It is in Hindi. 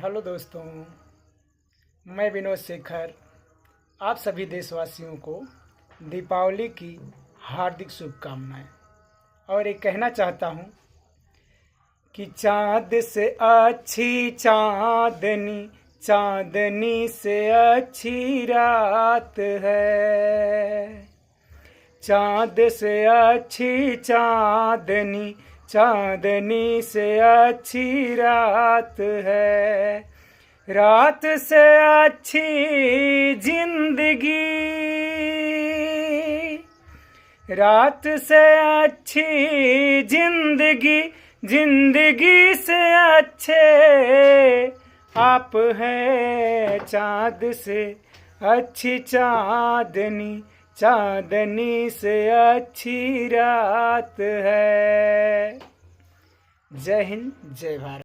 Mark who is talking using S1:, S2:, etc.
S1: हेलो दोस्तों, मैं विनोद शेखर आप सभी देशवासियों को दीपावली की हार्दिक शुभकामनाएं और ये कहना चाहता हूँ कि चाँद से अच्छी चाँदनी, चाँदनी से अच्छी रात है। चाँद से अच्छी चाँदनी, चाँदनी से अच्छी रात है। रात से अच्छी जिंदगी, रात से अच्छी जिंदगी, जिंदगी से अच्छे आप हैं। चाँद से अच्छी चाँदनी, चाँदनी से अच्छी रात है। जय हिंद, जय भारत।